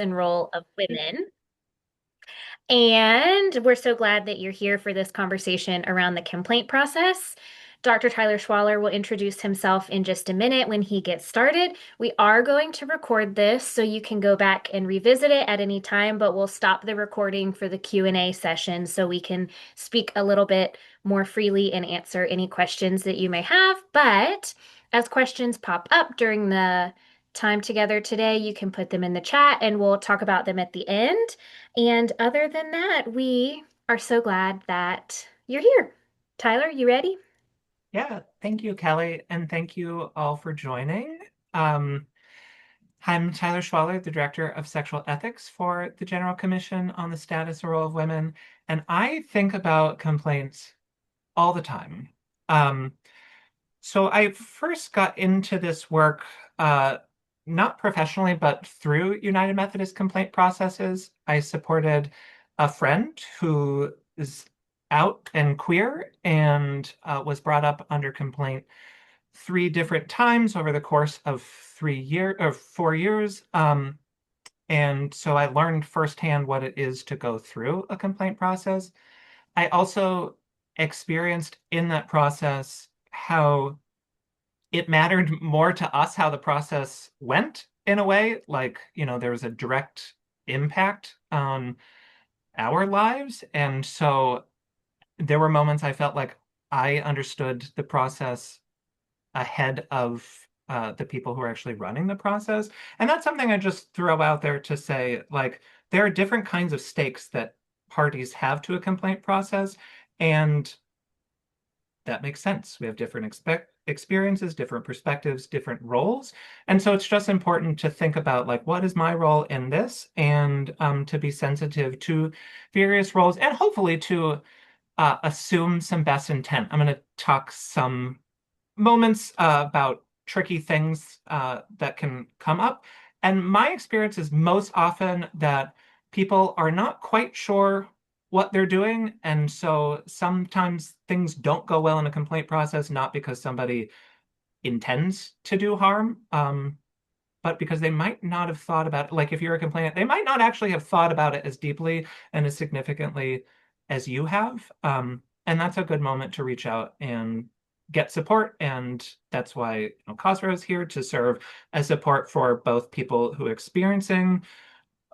and role of women. And we're so glad that you're here for this conversation around the complaint process. Dr. Tyler Schwaller will introduce himself in just a minute when he gets started. We are going to record this so you can go back and revisit it at any time, but we'll stop the recording for the Q&A session so we can speak a little bit more freely and answer any questions that you may have. But as questions pop up during the time together today, you can put them in the chat and we'll talk about them at the end. And other than that, we are so glad that you're here. Tyler, you ready? Yeah, thank you, Kelly, and thank you all for joining. Um, I'm Tyler Schwaller, the Director of Sexual Ethics for the General Commission on the Status and Role of Women, and I think about complaints all the time. Um, so I first got into this work, not professionally, but through United Methodist complaint processes. I supported a friend who is out and queer and was brought up under complaint three different times over the course of 3 year or 4 years. And so I learned firsthand what it is to go through a complaint process. I also experienced in that process how it mattered more to us how the process went in a way. Like, there was a direct impact on our lives. And so there were moments I felt like I understood the process ahead of the people who are actually running the process. And that's something I just throw out there to say, like, there are different kinds of stakes that parties have to a complaint process. And that makes sense. We have different experiences, different perspectives, different roles. And so it's just important to think about, like, what is my role in this, and to be sensitive to various roles and hopefully to assume some best intent. I'm going to talk some moments about tricky things that can come up. And my experience is most often that people are not quite sure what they're doing. And so sometimes things don't go well in a complaint process, not because somebody intends to do harm, but because they might not have thought about it. Like if you're a complainant, they might not actually have thought about it as deeply and as significantly as you have. And that's a good moment to reach out and get support. And that's why COSRA is here to serve as support for both people who are experiencing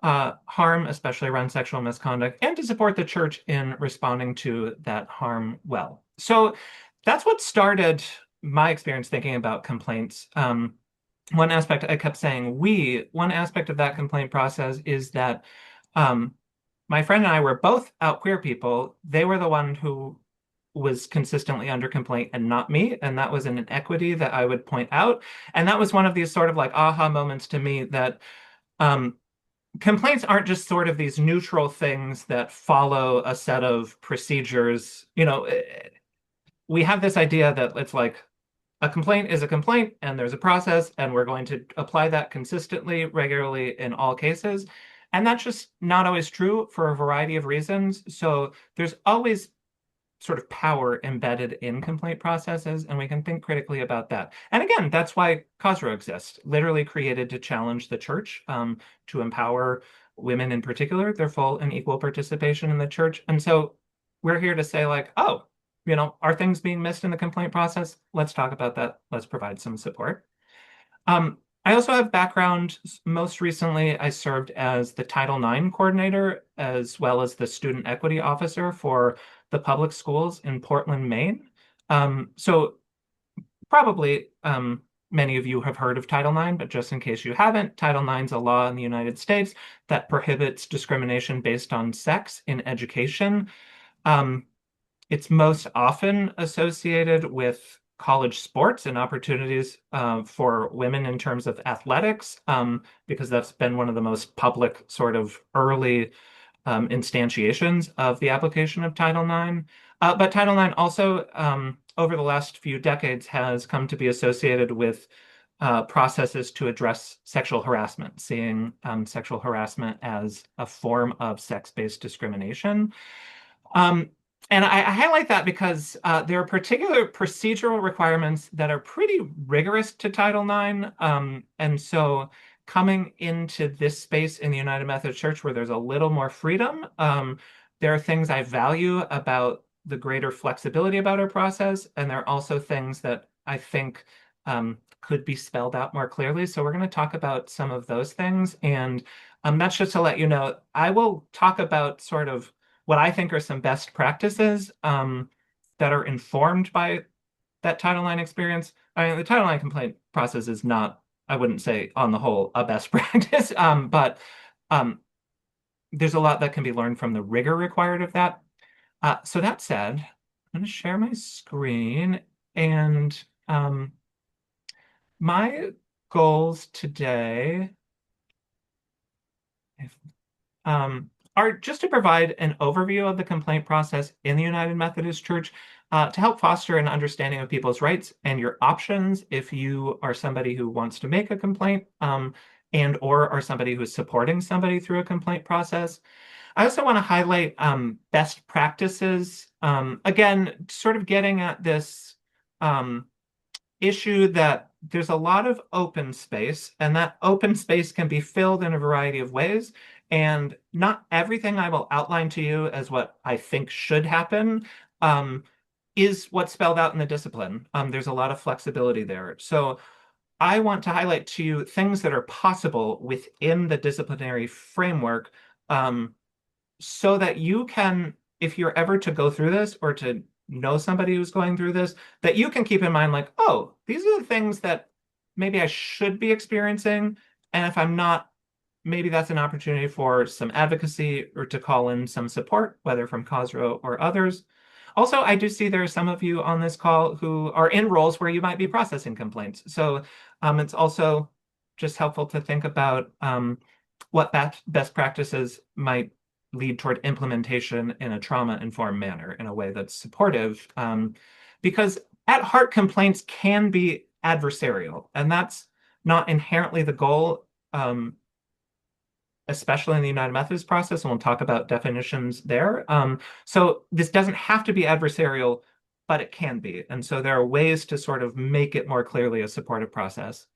harm, especially around sexual misconduct, and to support the church in responding to that harm well. So that's what started my experience thinking about complaints. One aspect I kept saying, one aspect of that complaint process is that um, my friend and I were both out queer people. They were the one who was consistently under complaint and not me. And that was an inequity that I would point out. And that was one of these sort of like aha moments to me that um, complaints aren't just sort of these neutral things that follow a set of procedures. We have this idea that it's like a complaint is a complaint and there's a process and we're going to apply that consistently, regularly in all cases. And that's just not always true for a variety of reasons. So there's always sort of power embedded in complaint processes, and we can think critically about that. And again, that's why COSRA exists, literally created to challenge the church, to empower women in particular, their full and equal participation in the church. And so we're here to say, like, oh, are things being missed in the complaint process? Let's talk about that. Let's provide some support. I also have background. Most recently, I served as the Title IX coordinator as well as the student equity officer for the public schools in Portland, Maine. So probably many of you have heard of Title IX, but just in case you haven't, Title IX is a law in the United States that prohibits discrimination based on sex in education. Um, it's most often associated with college sports and opportunities for women in terms of athletics, because that's been one of the most public sort of early instantiations of the application of Title IX. But Title IX also, over the last few decades, has come to be associated with processes to address sexual harassment, seeing sexual harassment as a form of sex-based discrimination. Um, and I highlight that because there are particular procedural requirements that are pretty rigorous to Title IX. And so coming into this space in the United Methodist Church where there's a little more freedom. There are things I value about the greater flexibility about our process, and there are also things that I think could be spelled out more clearly. So we're going to talk about some of those things. And that's just to let you know, I will talk about sort of what I think are some best practices that are informed by that Title IX experience. I mean, the Title IX complaint process is not, I wouldn't say on the whole, a best practice, but um, there's a lot that can be learned from the rigor required of that. So that said, I'm going to share my screen and my goals today are just to provide an overview of the complaint process in the United Methodist Church to help foster an understanding of people's rights and your options if you are somebody who wants to make a complaint and or are somebody who's supporting somebody through a complaint process. I also want to highlight best practices. Again, sort of getting at this um, issue that there's a lot of open space, and that open space can be filled in a variety of ways. And not everything I will outline to you as what I think should happen is what's spelled out in the discipline. There's a lot of flexibility there. So I want to highlight to you things that are possible within the disciplinary framework so that you can, if you're ever to go through this or to know somebody who's going through this, that you can keep in mind, like, oh, these are the things that maybe I should be experiencing. And if I'm not, maybe that's an opportunity for some advocacy or to call in some support, whether from COSRO or others. Also, I do see there are some of you on this call who are in roles where you might be processing complaints. So it's also just helpful to think about what best practices might lead toward implementation in a trauma-informed manner in a way that's supportive. Because at heart, complaints can be adversarial, and that's not inherently the goal, especially in the United Methodist process, and we'll talk about definitions there. So this doesn't have to be adversarial, but it can be. And so there are ways to sort of make it more clearly a supportive process.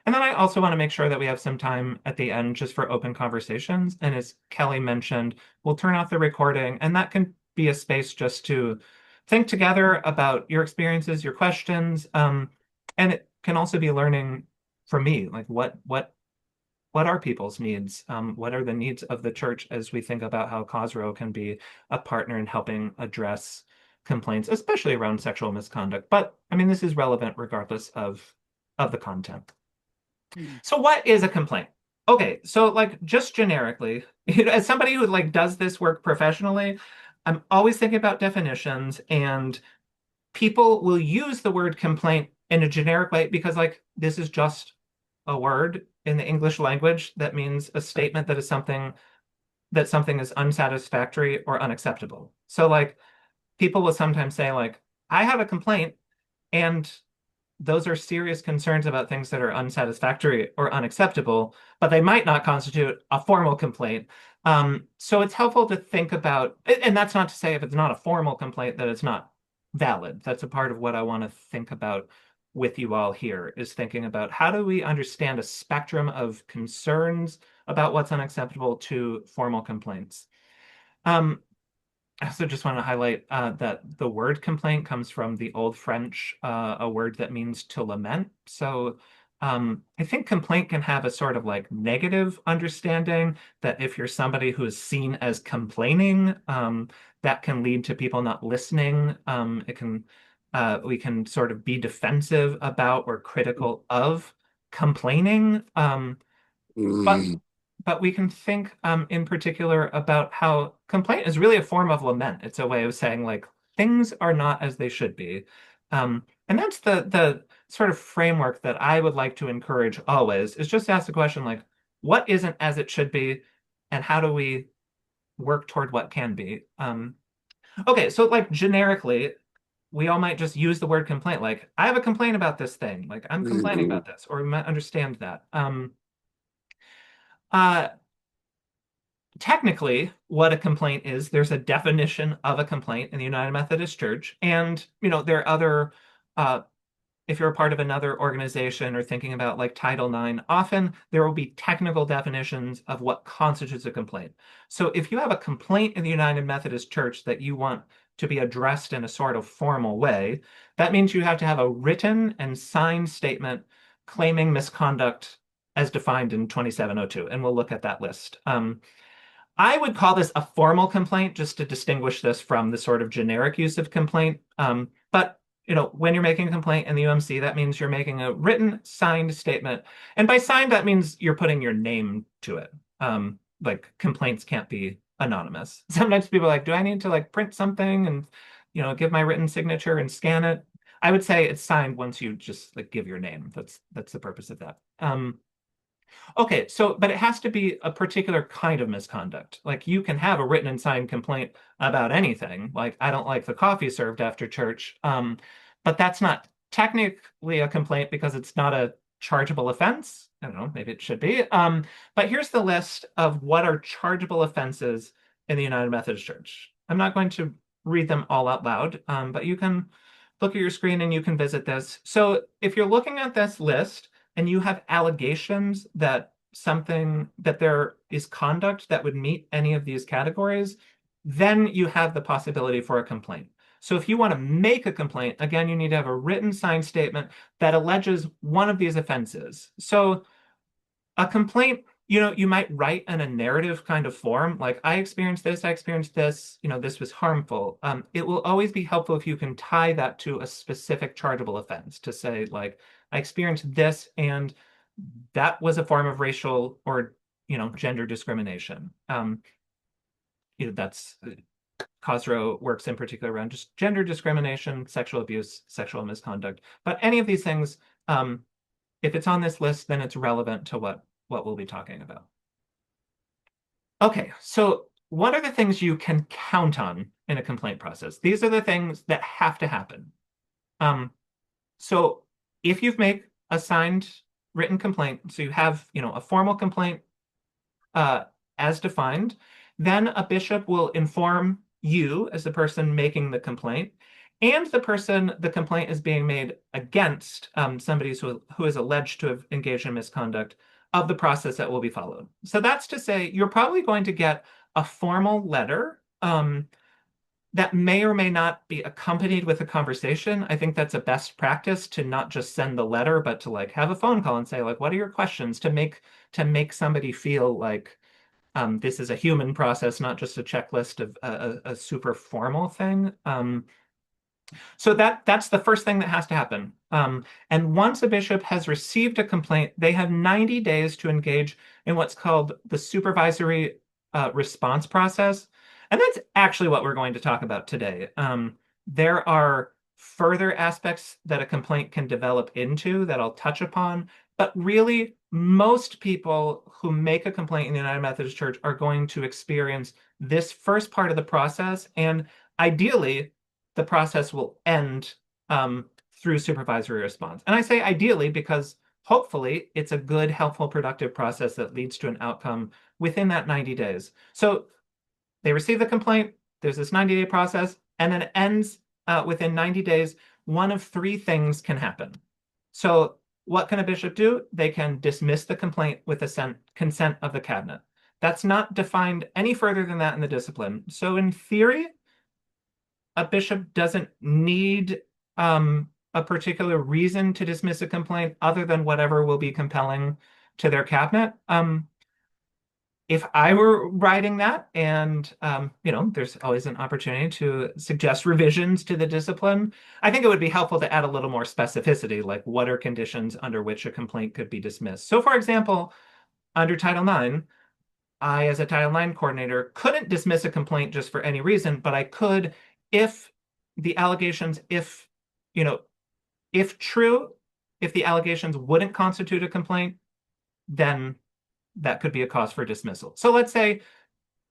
And then I also want to make sure that we have some time at the end just for open conversations. And as Kelli mentioned, we'll turn off the recording, and that can be a space just to think together about your experiences, your questions. And it can also be learning from me, like what are people's needs? What are the needs of the church as we think about how COSRO can be a partner in helping address complaints, especially around sexual misconduct. But I mean, this is relevant regardless of the content. So what is a complaint? Okay, so like just generically, as somebody who like does this work professionally, I'm always thinking about definitions, and people will use the word complaint in a generic way because like this is just a word in the English language that means a statement that is something is unsatisfactory or unacceptable. So like people will sometimes say like I have a complaint, and those are serious concerns about things that are unsatisfactory or unacceptable, but they might not constitute a formal complaint. So it's helpful to think about, and that's not to say if it's not a formal complaint that it's not valid. That's a part of what I want to think about with you all here, is thinking about how do we understand a spectrum of concerns about what's unacceptable to formal complaints. I also just want to highlight that the word complaint comes from the Old French, a word that means to lament. So I think complaint can have a sort of like negative understanding that if you're somebody who is seen as complaining, that can lead to people not listening. We can sort of be defensive about or critical of complaining. But but we can think in particular about how complaint is really a form of lament. It's a way of saying like things are not as they should be. And that's the sort of framework that I would like to encourage always, is just to ask the question like, what isn't as it should be, and how do we work toward what can be? Okay, so like generically, we all might just use the word complaint, like, I have a complaint about this thing, like I'm complaining about this, or we might understand that. Uh, Technically, what a complaint is, there's a definition of a complaint in the United Methodist Church, and there are other if you're a part of another organization or thinking about like Title IX, often there will be technical definitions of what constitutes a complaint. So if you have a complaint in the United Methodist Church that you want to be addressed in a sort of formal way, that means you have to have a written and signed statement claiming misconduct as defined in 2702. And we'll look at that list. I would call this a formal complaint just to distinguish this from the sort of generic use of complaint. But when you're making a complaint in the UMC, that means you're making a written, signed statement. And by signed, that means you're putting your name to it. Like complaints can't be anonymous. Sometimes people are like, do I need to like print something and give my written signature and scan it? I would say it's signed once you just like give your name. That's the purpose of that. Okay, so, but it has to be a particular kind of misconduct. Like you can have a written and signed complaint about anything. Like, I don't like the coffee served after church. But that's not technically a complaint because it's not a chargeable offense. I don't know, maybe it should be. But here's the list of what are chargeable offenses in the United Methodist Church. I'm not going to read them all out loud, but you can look at your screen and you can visit this. So if you're looking at this list, and you have allegations that there is conduct that would meet any of these categories, then you have the possibility for a complaint. So if you want to make a complaint, again, you need to have a written signed statement that alleges one of these offenses. So a complaint, you might write in a narrative kind of form, like I experienced this, this was harmful. It will always be helpful if you can tie that to a specific chargeable offense to say, like, I experienced this and that was a form of racial or, gender discrimination. That's COSRO works in particular around just gender discrimination, sexual abuse, sexual misconduct. But any of these things, if it's on this list, then it's relevant to what we'll be talking about. Okay, so what are the things you can count on in a complaint process? These are the things that have to happen. So if you've made a signed written complaint, so you have, a formal complaint as defined, then a bishop will inform you as the person making the complaint and the person the complaint is being made against, somebody who is alleged to have engaged in misconduct, of the process that will be followed. So that's to say, you're probably going to get a formal letter that may or may not be accompanied with a conversation. I think that's a best practice to not just send the letter, but to like have a phone call and say, like, what are your questions, to make somebody feel like this is a human process, not just a checklist of a super formal thing. So that's the first thing that has to happen. And once a bishop has received a complaint, they have 90 days to engage in what's called the supervisory response process. And that's actually what we're going to talk about today. There are further aspects that a complaint can develop into that I'll touch upon, but really, most people who make a complaint in the United Methodist Church are going to experience this first part of the process, and ideally, the process will end through supervisory response. And I say ideally because hopefully it's a good, helpful, productive process that leads to an outcome within that 90 days. So they receive the complaint, there's this 90-day process, and then it ends within 90 days. One of three things can happen. So what can a bishop do? They can dismiss the complaint with the consent of the cabinet. That's not defined any further than that in the discipline. So in theory, a bishop doesn't need a particular reason to dismiss a complaint other than whatever will be compelling to their cabinet. If I were writing that, and there's always an opportunity to suggest revisions to the discipline, I think it would be helpful to add a little more specificity, like what are conditions under which a complaint could be dismissed. So, for example, under Title IX, I, as a Title IX coordinator, couldn't dismiss a complaint just for any reason, but I could if the allegations, if true, if the allegations wouldn't constitute a complaint, then that could be a cause for dismissal. So let's say,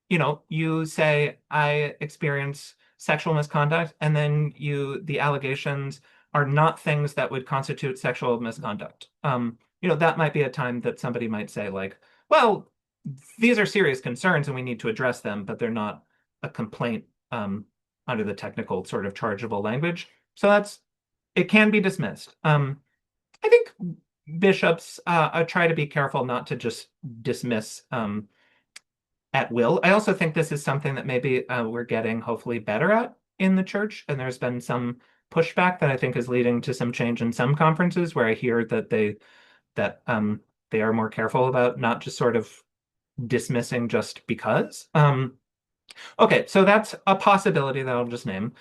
you say I experience sexual misconduct, and then the allegations are not things that would constitute sexual misconduct. That might be a time that somebody might say, like, well, these are serious concerns and we need to address them, but they're not a complaint under the technical sort of chargeable language. So it can be dismissed. I think bishops try to be careful not to just dismiss at will. I also think this is something that maybe we're getting hopefully better at in the church, and there's been some pushback that I think is leading to some change in some conferences where I hear that they are more careful about not just sort of dismissing just because. Okay, so that's a possibility that I'll just name.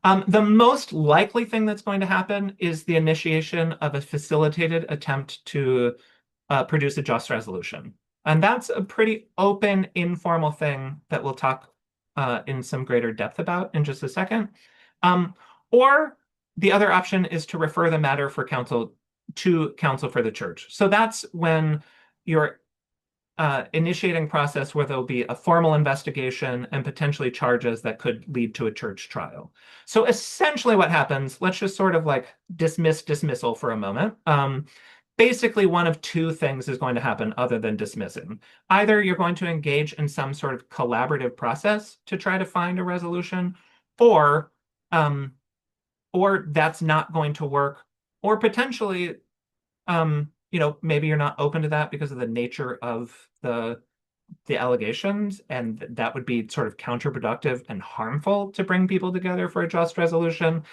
The most likely thing that's going to happen is the initiation of a facilitated attempt to produce a just resolution. And that's a pretty open, informal thing that we'll talk in some greater depth about in just a second. Um, or the other option is to refer the matter for counsel to counsel for the church. So that's when you're initiating process where there'll be a formal investigation and potentially charges that could lead to a church trial. So essentially what happens, let's just sort of like dismiss dismissal for a moment. Basically, one of two things is going to happen other than dismissing. Either you're going to engage in some sort of collaborative process to try to find a resolution, or um, or that's not going to work, or potentially maybe you're not open to that because of the nature of the allegations, and that would be sort of counterproductive and harmful to bring people together for a just resolution.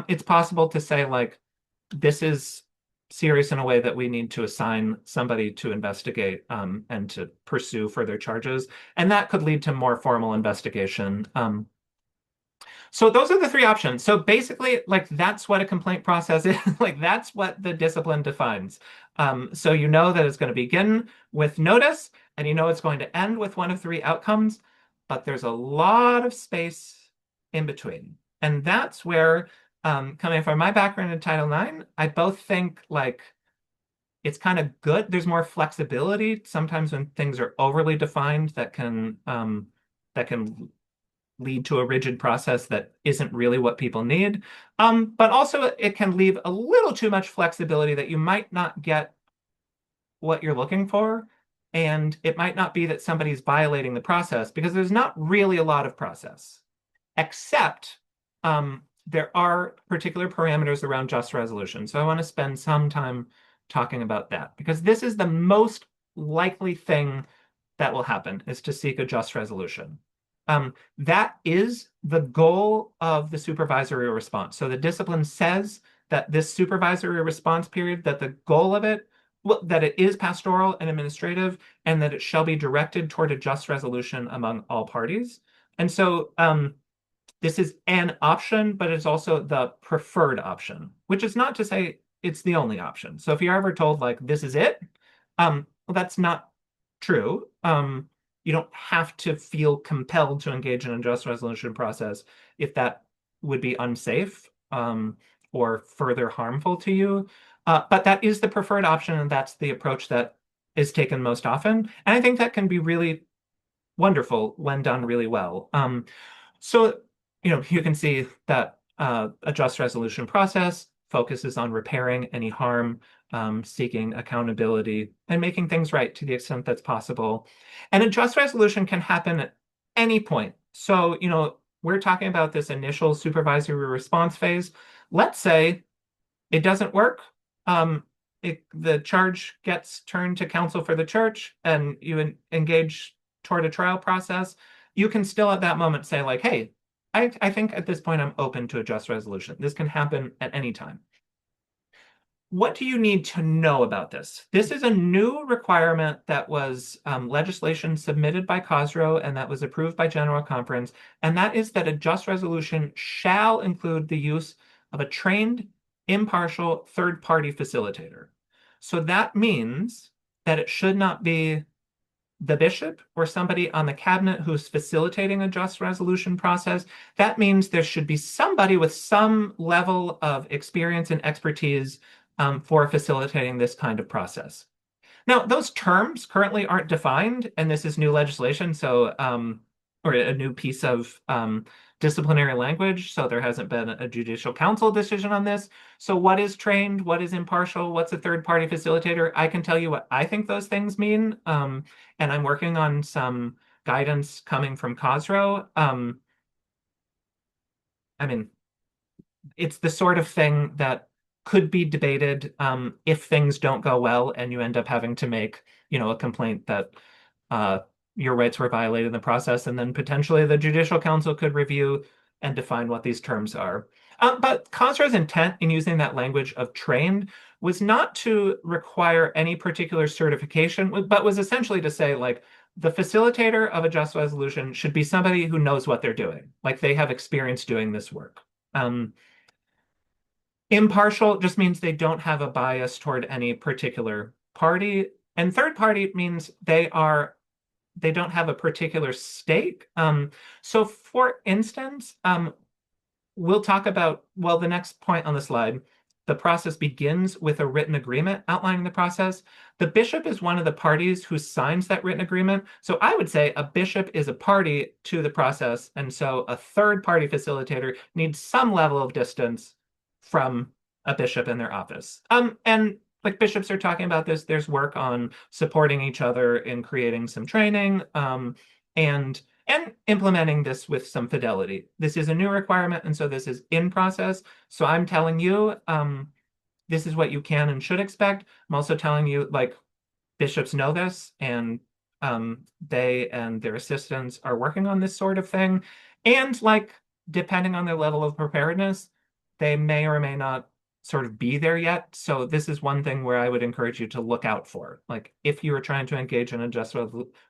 It's possible to say like this is serious in a way that we need to assign somebody to investigate and to pursue further charges, and that could lead to more formal investigation. So those are the three options. So basically, like that's what a complaint process is. Like that's what the discipline defines. So you know that it's going to begin with notice, and you know it's going to end with one of three outcomes, but there's a lot of space in between. And that's where, coming from my background in Title IX, I both think like it's kind of good. There's more flexibility sometimes when things are overly defined that can lead to a rigid process that isn't really what people need. But also it can leave a little too much flexibility that you might not get what you're looking for. And it might not be that somebody's violating the process because there's not really a lot of process, except there are particular parameters around just resolution. So I want to spend some time talking about that because this is the most likely thing that will happen is to seek a just resolution. That is the goal of the supervisory response. So the discipline says that this supervisory response period, that the goal of it, well, that it is pastoral and administrative, and that it shall be directed toward a just resolution among all parties. And so this is an option, but it's also the preferred option, which is not to say it's the only option. So if you're ever told like this is it, well, that's not true. You don't have to feel compelled to engage in a just resolution process if that would be unsafe or further harmful to you. But that is the preferred option, and that's the approach that is taken most often. And I think that can be really wonderful when done really well. So, you can see that a just resolution process focuses on repairing any harm, seeking accountability, and making things right to the extent that's possible. And a just resolution can happen at any point. So, we're talking about this initial supervisory response phase. Let's say it doesn't work. The charge gets turned to counsel for the church, and you engage toward a trial process. You can still at that moment say like, hey, I think at this point I'm open to a just resolution. This can happen at any time. What do you need to know about this? This is a new requirement that was legislation submitted by COSRO and that was approved by General Conference, and that is that a just resolution shall include the use of a trained, impartial third-party facilitator. So that means that it should not be the bishop or somebody on the cabinet who's facilitating a just resolution process. That means there should be somebody with some level of experience and expertise for facilitating this kind of process. Now, those terms currently aren't defined, and this is new legislation, so or a new piece of disciplinary language, so there hasn't been a judicial council decision on this. So what is trained? What is impartial? What's a third-party facilitator? I can tell you what I think those things mean, and I'm working on some guidance coming from COSRO. I mean, it's the sort of thing that could be debated if things don't go well and you end up having to make, a complaint that uh, your rights were violated in the process, and then potentially the Judicial Council could review and define what these terms are. But Cosro's intent in using that language of trained was not to require any particular certification, but was essentially to say, like, the facilitator of a just resolution should be somebody who knows what they're doing, like they have experience doing this work. Um, Impartial just means they don't have a bias toward any particular party. And third party means they don't have a particular stake. So for instance, we'll talk about, well, the next point on the slide, the process begins with a written agreement outlining the process. The bishop is one of the parties who signs that written agreement. So I would say a bishop is a party to the process. And so a third party facilitator needs some level of distance from a bishop in their office. And like bishops are talking about this, there's work on supporting each other in creating some training, and implementing this with some fidelity. This is a new requirement, and so this is in process. So I'm telling you, this is what you can and should expect. I'm also telling you, like, bishops know this, and they and their assistants are working on this sort of thing. And like, depending on their level of preparedness, they may or may not sort of be there yet. So this is one thing where I would encourage you to look out for. Like, if you are trying to engage in a just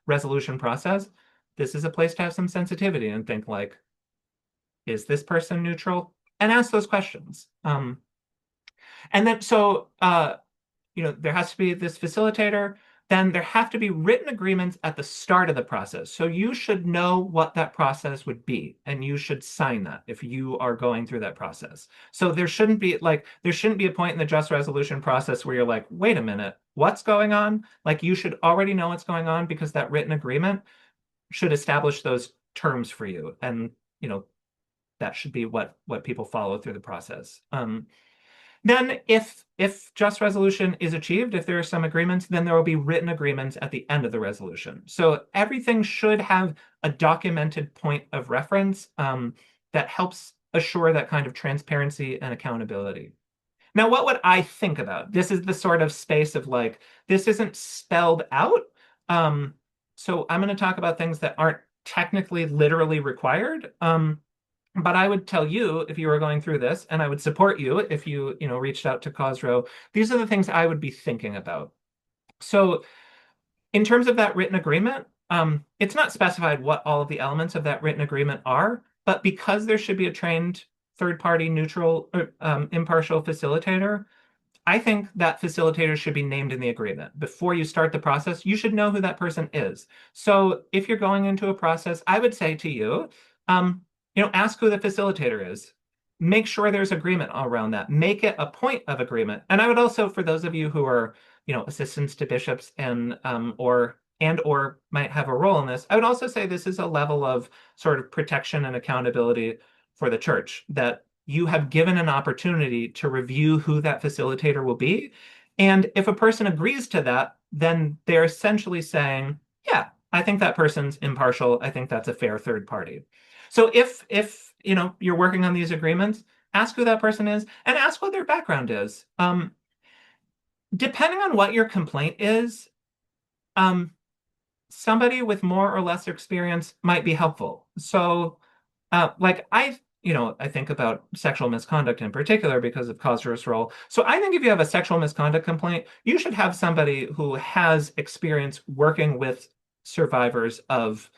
resolution process, this is a place to have some sensitivity and think, like, is this person neutral? And ask those questions. And then so there has to be this facilitator. Then there have to be written agreements at the start of the process. So you should know what that process would be, and you should sign that if you are going through that process. So there shouldn't be a point in the just resolution process where you're like, wait a minute, what's going on? Like, you should already know what's going on because that written agreement should establish those terms for you. And, that should be what people follow through the process. Then if just resolution is achieved, if there are some agreements, then there will be written agreements at the end of the resolution. So everything should have a documented point of reference that helps assure that kind of transparency and accountability. Now, what would I think about? This is the sort of space of, like, this isn't spelled out. So I'm going to talk about things that aren't technically literally required. But I would tell you if you were going through this, and I would support you if you, reached out to Cosro. These are the things I would be thinking about. So in terms of that written agreement, it's not specified what all of the elements of that written agreement are, but because there should be a trained third-party neutral or impartial facilitator, I think that facilitator should be named in the agreement. Before you start the process, you should know who that person is. So if you're going into a process, I would say to you, ask who the facilitator is. Make sure there's agreement around that. Make it a point of agreement. And I would also, for those of you who are, assistants to bishops and or might have a role in this, I would also say this is a level of sort of protection and accountability for the church, that you have given an opportunity to review who that facilitator will be. And if a person agrees to that, then they're essentially saying, yeah, I think that person's impartial. I think that's a fair third party. So if you're working on these agreements, ask who that person is and ask what their background is. Depending on what your complaint is, somebody with more or less experience might be helpful. So, like, I think about sexual misconduct in particular because of Cosro's role. So I think if you have a sexual misconduct complaint, you should have somebody who has experience working with survivors of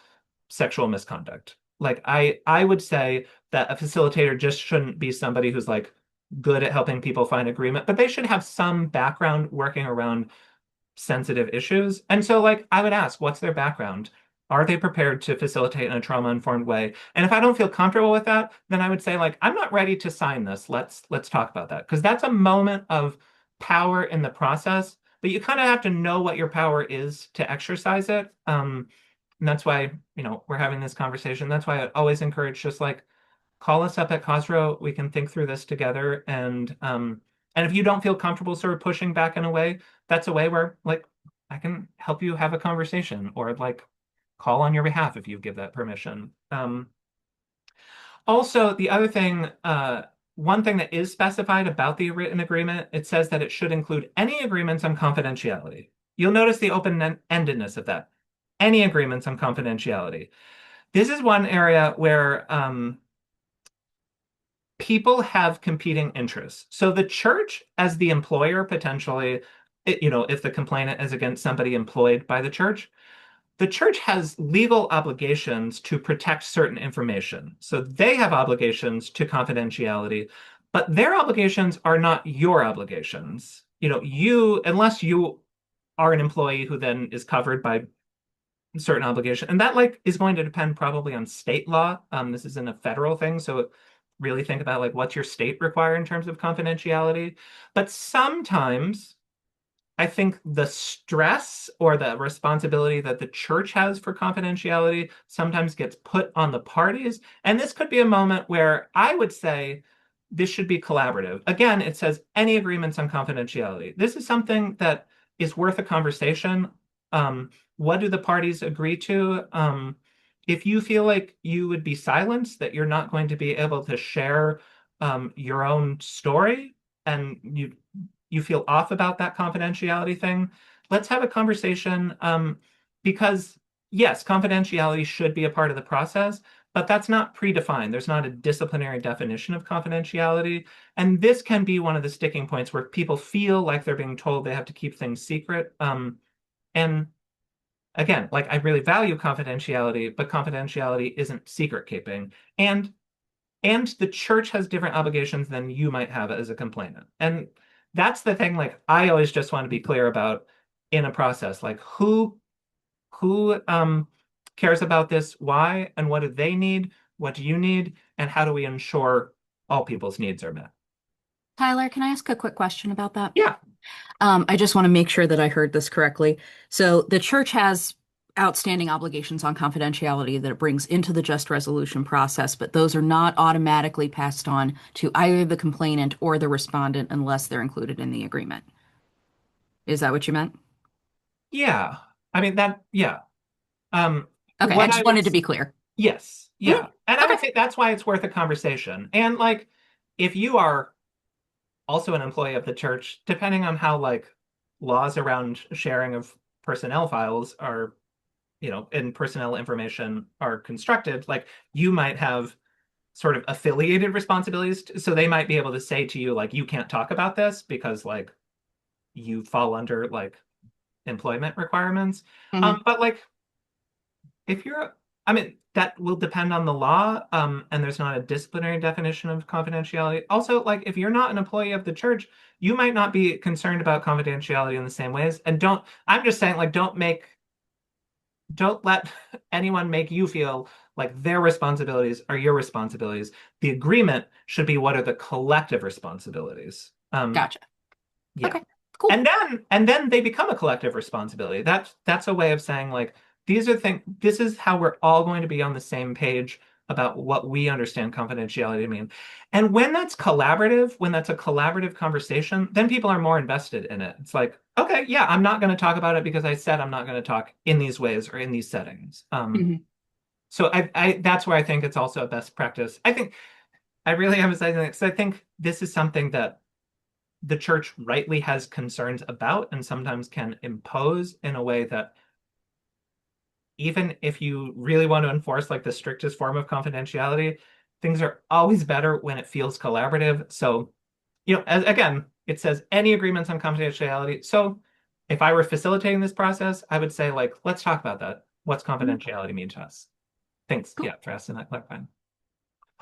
sexual misconduct. Like, I would say that a facilitator just shouldn't be somebody who's, like, good at helping people find agreement, but they should have some background working around sensitive issues. And so, like, I would ask, what's their background? Are they prepared to facilitate in a trauma-informed way? And if I don't feel comfortable with that, then I would say, like, I'm not ready to sign this. Let's talk about that. Because that's a moment of power in the process, but you kind of have to know what your power is to exercise it. And that's why, we're having this conversation. That's why I always encourage, just, like, call us up at Cosro. We can think through this together. And if you don't feel comfortable sort of pushing back in a way, that's a way where, like, I can help you have a conversation or, like, call on your behalf if you give that permission. Also, the other thing one thing that is specified about the written agreement, it says that it should include any agreements on confidentiality. You'll notice the open-endedness of that. Any agreements on confidentiality. This is one area where people have competing interests. So the church, as the employer, potentially, if the complainant is against somebody employed by the church has legal obligations to protect certain information. So they have obligations to confidentiality, but their obligations are not your obligations. Unless you are an employee who then is covered by certain obligation, and that like is going to depend probably on state law. This isn't a federal thing, so really think about like what's your state require in terms of confidentiality. But sometimes I think the stress or the responsibility that the church has for confidentiality sometimes gets put on the parties. And this could be a moment where I would say this should be collaborative. Again, it says any agreements on confidentiality. This is something that is worth a conversation. What do the parties agree to? If you feel like you would be silenced, that you're not going to be able to share your own story, and you feel off about that confidentiality thing, let's have a conversation. Because yes, confidentiality should be a part of the process, but that's not predefined. There's not a disciplinary definition of confidentiality. And this can be one of the sticking points where people feel like they're being told they have to keep things secret. And again, like I really value confidentiality, but confidentiality isn't secret keeping. And the church has different obligations than you might have as a complainant. And that's the thing, like I always just want to be clear about in a process, like who cares about this, why, and what do they need, what do you need, and how do we ensure all people's needs are met? Tyler, can I ask a quick question about that? Yeah. I just want to make sure that I heard this correctly. So the church has outstanding obligations on confidentiality that it brings into the just resolution process, but those are not automatically passed on to either the complainant or the respondent unless they're included in the agreement. Is that what you meant? Yeah. I mean yeah. Okay, I What I just would wanted to be clear. Yes, Mhm. yeah. And I Okay. would say that's why it's worth a conversation. And like if you are also an employee of the church, depending on how like laws around sharing of personnel files are, and personnel information are constructed, like you might have sort of affiliated responsibilities. So they might be able to say to you, like, you can't talk about this because like you fall under like employment requirements. Hmm. But like if you're, I mean, that will depend on the law, and there's not a disciplinary definition of confidentiality. Also, like if you're not an employee of the church, you might not be concerned about confidentiality in the same ways. And I'm just saying, like, don't let anyone make you feel like their responsibilities are your responsibilities. The agreement should be what are the collective responsibilities. Gotcha. Yeah. Okay, cool. And then they become a collective responsibility. That's a way of saying like this is how we're all going to be on the same page about what we understand confidentiality to mean. And when that's a collaborative conversation, then people are more invested in it. It's like, okay, yeah, I'm not going to talk about it because I said I'm not going to talk in these ways or in these settings. Hmm. So I that's where I think it's also a best practice. I think I really emphasize it because I think this is something that the church rightly has concerns about and sometimes can impose in a way that even if you really want to enforce like the strictest form of confidentiality, things are always better when it feels collaborative. So, again, it says any agreements on confidentiality. So if I were facilitating this process, I would say like, let's talk about that. What's confidentiality mean to us? Thanks. Cool. Yeah, for asking that clarifying.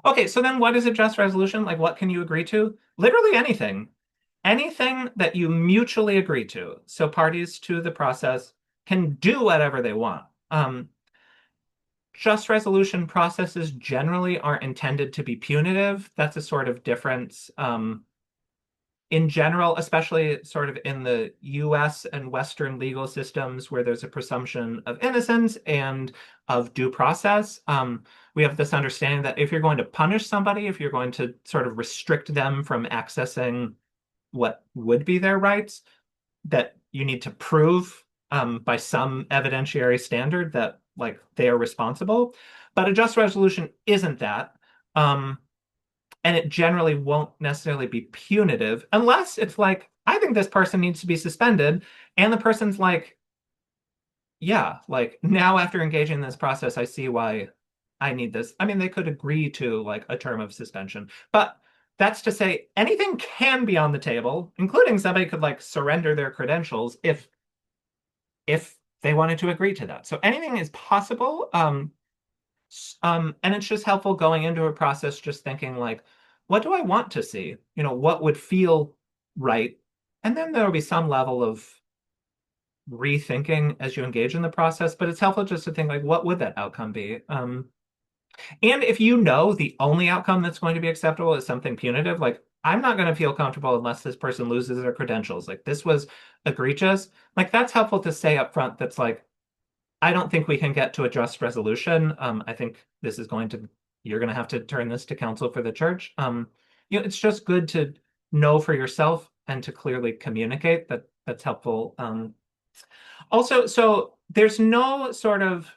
Okay, so then what is a just resolution? Like, what can you agree to? Literally anything. Anything that you mutually agree to. So parties to the process can do whatever they want. Just resolution processes generally aren't intended to be punitive. That's a sort of difference. In general, especially sort of in the US and Western legal systems where there's a presumption of innocence and of due process, we have this understanding that if you're going to punish somebody, if you're going to sort of restrict them from accessing what would be their rights, that you need to prove by some evidentiary standard that like they are responsible. But a just resolution isn't that. Um, And it generally won't necessarily be punitive unless it's like, I think this person needs to be suspended. And the person's like, yeah, like now after engaging in this process, I see why I need this. I mean, they could agree to like a term of suspension, but that's to say anything can be on the table, including somebody could like surrender their credentials if they wanted to agree to that. So anything is possible. And it's just helpful going into a process just thinking like, what do I want to see? What would feel right? And then there'll be some level of rethinking as you engage in the process, but it's helpful just to think like, what would that outcome be? And if you know the only outcome that's going to be acceptable is something punitive, like I'm not going to feel comfortable unless this person loses their credentials. Like this was egregious. Like that's helpful to say up front. That's like, I don't think we can get to a just resolution. I think this is you're going to have to turn this to counsel for the church. It's just good to know for yourself and to clearly communicate that's helpful. Also, so there's no sort of,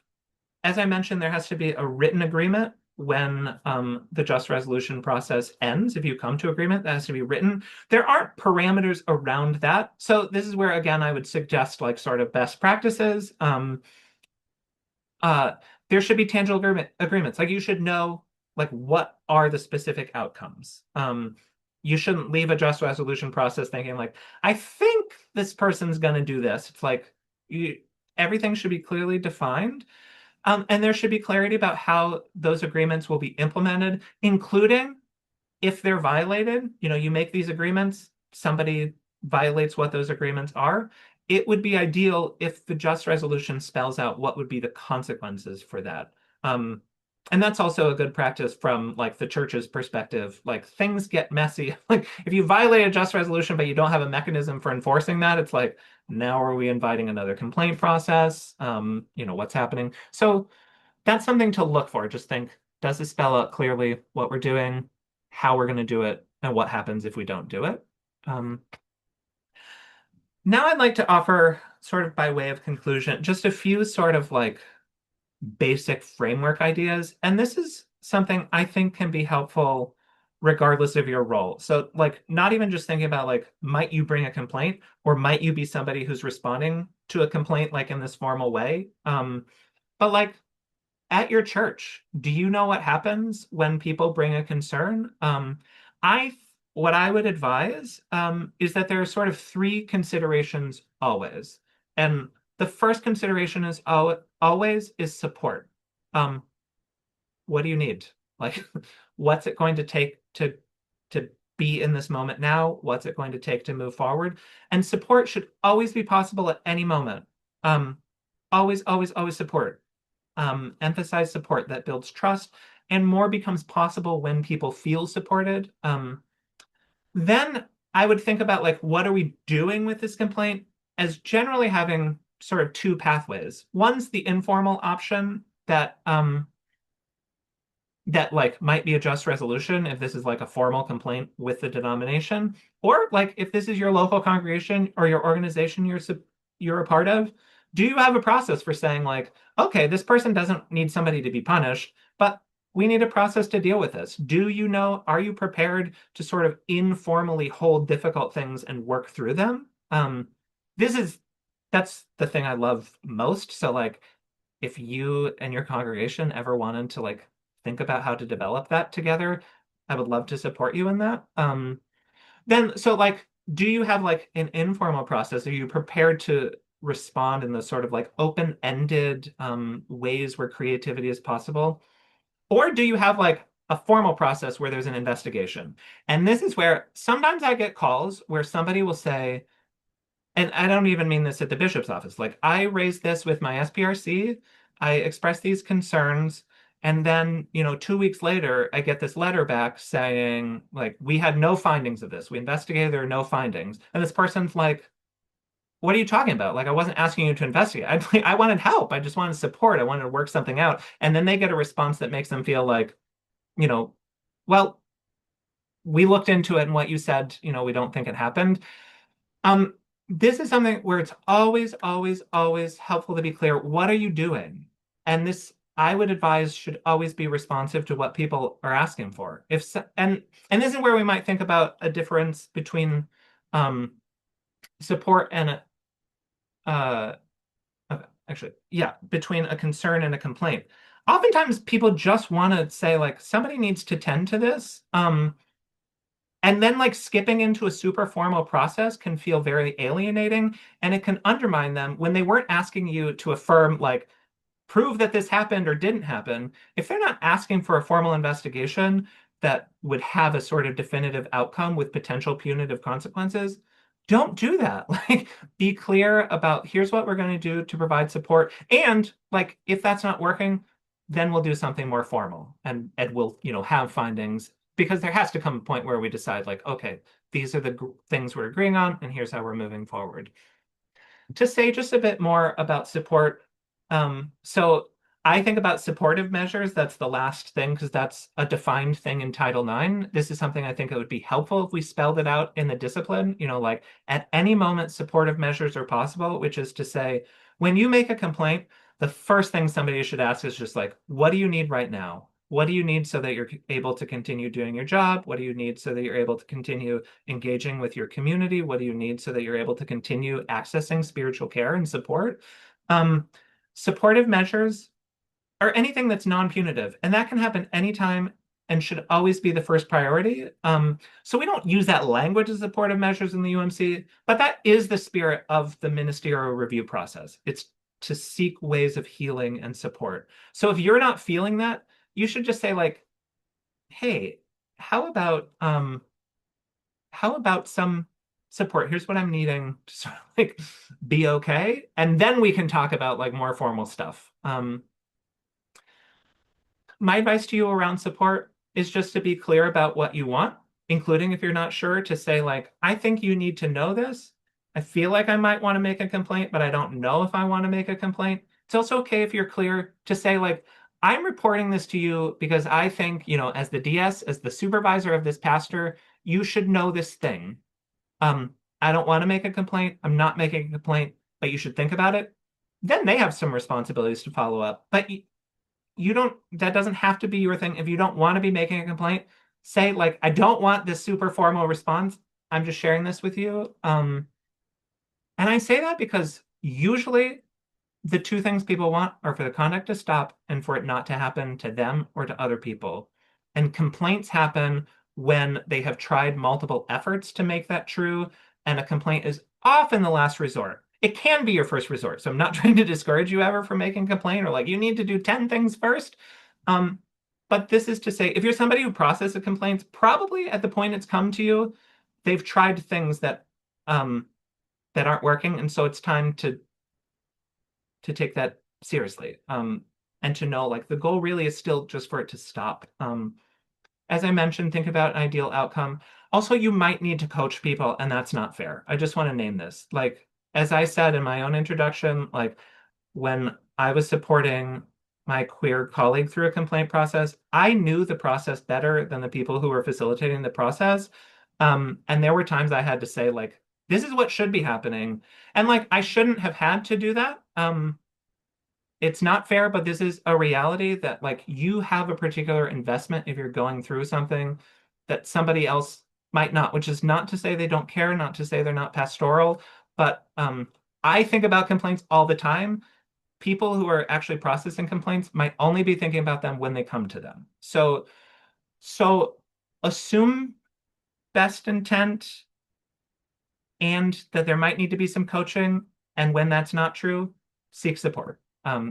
as I mentioned, there has to be a written agreement when the just resolution process ends. If you come to agreement, that has to be written. There aren't parameters around that. So this is where, again, I would suggest like sort of best practices. Uh, there should be tangible agreements. Like you should know like what are the specific outcomes. You shouldn't leave a just resolution process thinking like, I think this person's going to do this. It's like everything should be clearly defined. And there should be clarity about how those agreements will be implemented, including if they're violated. You make these agreements, somebody violates what those agreements are. It would be ideal if the just resolution spells out what would be the consequences for that. And that's also a good practice from like the church's perspective. Like things get messy. Like if you violate a just resolution, but you don't have a mechanism for enforcing that, it's like, now are we inviting another complaint process? What's happening? So that's something to look for. Just think, does it spell out clearly what we're doing, how we're going to do it, and what happens if we don't do it? Um, Now I'd like to offer, sort of by way of conclusion, just a few sort of like basic framework ideas. And this is something I think can be helpful regardless of your role. So, like, not even just thinking about, like, might you bring a complaint or might you be somebody who's responding to a complaint, like, in this formal way? But, like, at your church, do you know what happens when people bring a concern? I What I would advise is that there are sort of three considerations always. And the first consideration is always is support. Um, what do you need? Like, what's it going to take to be in this moment now? What's it going to take to move forward? And support should always be possible at any moment. Um, Always, always, always support. Emphasize support that builds trust, and more becomes possible when people feel supported. Then I would think about like, what are we doing with this complaint as generally having sort of two pathways. One's the informal option that like might be a just resolution if this is like a formal complaint with the denomination, or like if this is your local congregation or your organization you're a part of, do you have a process for saying like, okay, this person doesn't need somebody to be punished, but we need a process to deal with this. Are you prepared to sort of informally hold difficult things and work through them? This is That's the thing I love most. So like if you and your congregation ever wanted to like think about how to develop that together, I would love to support you in that. Then so like, do you have like an informal process? Are you prepared to respond in the sort of like open-ended ways where creativity is possible? Or do you have like a formal process where there's an investigation? And this is where sometimes I get calls where somebody will say, and I don't even mean this at the bishop's office. Like, I raised this with my SPRC, I expressed these concerns, and then, 2 weeks later, I get this letter back saying, like, we had no findings of this. We investigated, there are no findings. And this person's like, what are you talking about? Like, I wasn't asking you to investigate. I wanted help. I just wanted support. I wanted to work something out. And then they get a response that makes them feel like, you know, well, we looked into it and what you said, we don't think it happened. Um, this is something where it's always, always, always helpful to be clear. What are you doing? And this, I would advise should always be responsive to what people are asking for. If so, and this is where we might think about a difference between support and uh, actually, yeah, between a concern and a complaint. Oftentimes, people just want to say like somebody needs to tend to this. And then like skipping into a super formal process can feel very alienating, and it can undermine them when they weren't asking you to affirm like prove that this happened or didn't happen. If they're not asking for a formal investigation that would have a sort of definitive outcome with potential punitive consequences, don't do that. Like, be clear about here's what we're going to do to provide support. And like, if that's not working, then we'll do something more formal and we'll, have findings because there has to come a point where we decide like, okay, these are the things we're agreeing on, and here's how we're moving forward. To say just a bit more about support, so I think about supportive measures. That's the last thing because that's a defined thing in Title IX. This is something I think it would be helpful if we spelled it out in the discipline, like at any moment, supportive measures are possible, which is to say, when you make a complaint, the first thing somebody should ask is just like, what do you need right now? What do you need so that you're able to continue doing your job? What do you need so that you're able to continue engaging with your community? What do you need so that you're able to continue accessing spiritual care and support? Um, Supportive measures are anything that's non-punitive, and that can happen anytime and should always be the first priority. So we don't use that language as supportive measures in the UMC, but that is the spirit of the ministerial review process. It's to seek ways of healing and support. So if you're not feeling that, you should just say like, hey, how about some support? Here's what I'm needing to sort of like be okay. And then we can talk about like more formal stuff. My advice to you around support is just to be clear about what you want, including if you're not sure, to say, like, I think you need to know this. I feel like I might want to make a complaint, but I don't know if I want to make a complaint. It's also okay if you're clear to say, like, I'm reporting this to you because I think, as the DS, as the supervisor of this pastor, you should know this thing. I don't want to make a complaint. I'm not making a complaint, but you should think about it. Then they have some responsibilities to follow up. But you don't, that doesn't have to be your thing. If you don't want to be making a complaint, say like, I don't want this super formal response. I'm just sharing this with you. And I say that because usually the two things people want are for the conduct to stop and for it not to happen to them or to other people. And complaints happen when they have tried multiple efforts to make that true, and a complaint is often the last resort. It can be your first resort. So I'm not trying to discourage you ever from making a complaint or like you need to do 10 things first. But this is to say, if you're somebody who processes complaints, probably at the point it's come to you, they've tried things that aren't working, and so it's time to take that seriously. And to know like the goal really is still just for it to stop. As I mentioned, think about an ideal outcome. Also, you might need to coach people, and that's not fair. I just want to name this. Like, as I said in my own introduction, like when I was supporting my queer colleague through a complaint process, I knew the process better than the people who were facilitating the process. And there were times I had to say, like, this is what should be happening. And like, I shouldn't have had to do that. It's not fair, but this is a reality that like you have a particular investment if you're going through something that somebody else might not, which is not to say they don't care, not to say they're not pastoral, but I think about complaints all the time. People who are actually processing complaints might only be thinking about them when they come to them. So assume best intent and that there might need to be some coaching. And when that's not true, seek support.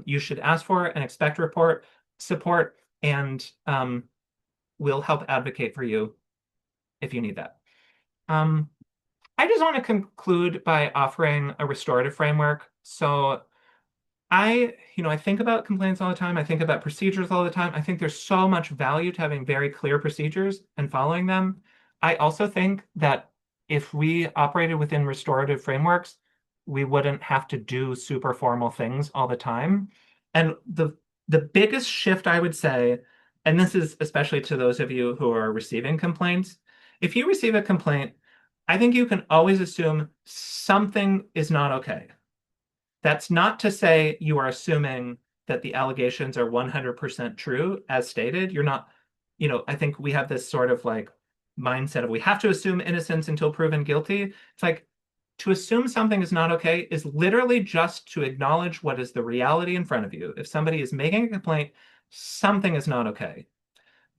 You should ask for and expect support, and we'll help advocate for you if you need that. I just want to conclude by offering a restorative framework. So I think about complaints all the time. I think about procedures all the time. I think there's so much value to having very clear procedures and following them. I also think that if we operated within restorative frameworks, we wouldn't have to do super formal things all the time. And the biggest shift I would say, and this is especially to those of you who are receiving complaints, if you receive a complaint, I think you can always assume something is not okay. That's not to say you are assuming that the allegations are 100% true, as stated. You're not, I think we have this sort of like mindset of we have to assume innocence until proven guilty. It's like to assume something is not okay is literally just to acknowledge what is the reality in front of you. If somebody is making a complaint, something is not okay.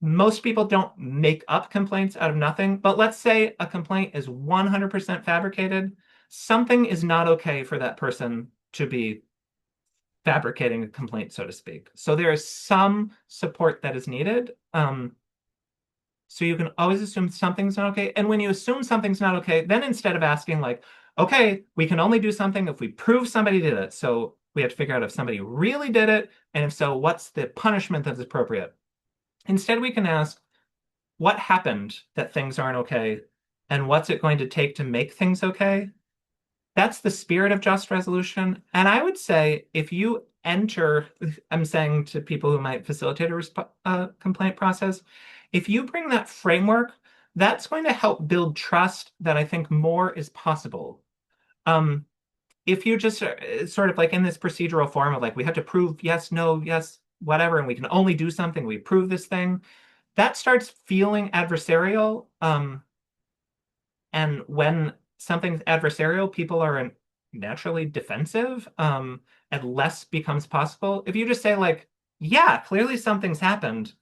Most people don't make up complaints out of nothing, but let's say a complaint is 100% fabricated. Something is not okay for that person to be fabricating a complaint, so to speak. So there is some support that is needed. So you can always assume something's not okay. And when you assume something's not okay, then instead of asking like, okay, we can only do something if we prove somebody did it. So we have to figure out if somebody really did it, and if so, what's the punishment that's appropriate? Instead, we can ask, what happened that things aren't okay, and what's it going to take to make things okay? That's the spirit of just resolution. And I would say if you enter, I'm saying to people who might facilitate a complaint process, if you bring that framework, that's going to help build trust that I think more is possible. If you just sort of like in this procedural form of like, we have to prove yes, no, yes, whatever, and we can only do something, we prove this thing, that starts feeling adversarial. And when something's adversarial, people are naturally defensive, and less becomes possible. If you just say, like, yeah, clearly something's happened.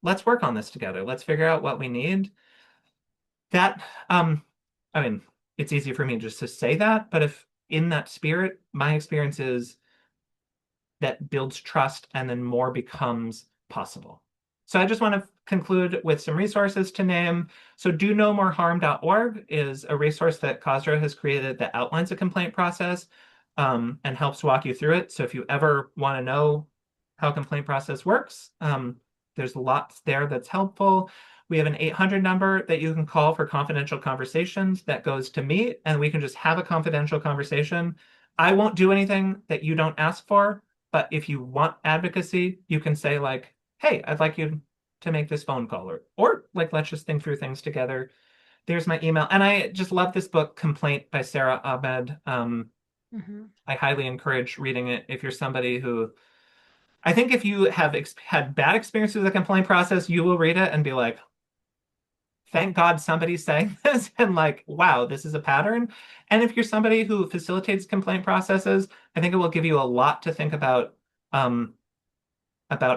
Let's work on this together. Let's figure out what we need. That, I mean, it's easy for me just to say that, but if in that spirit, my experience is that builds trust and then more becomes possible. So I just want to conclude with some resources to name. So donomorharm.org is a resource that COSRA has created that outlines a complaint process, and helps walk you through it. So if you ever want to know how a complaint process works, there's lots there that's helpful. We have an 800 number that you can call for confidential conversations that goes to me, and we can just have a confidential conversation. I won't do anything that you don't ask for, but if you want advocacy, you can say like, hey, I'd like you to make this phone call, or like, let's just think through things together. There's my email. And I just love this book, Complaint by Sarah Ahmed. I highly encourage reading it if you're somebody who, I think if you have had bad experiences with the complaint process, you will read it and be like, thank God somebody's saying this, and like, wow, this is a pattern. And if you're somebody who facilitates complaint processes, I think it will give you a lot to think about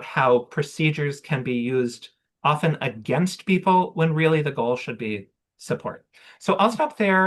how procedures can be used often against people when really the goal should be support. So I'll stop there.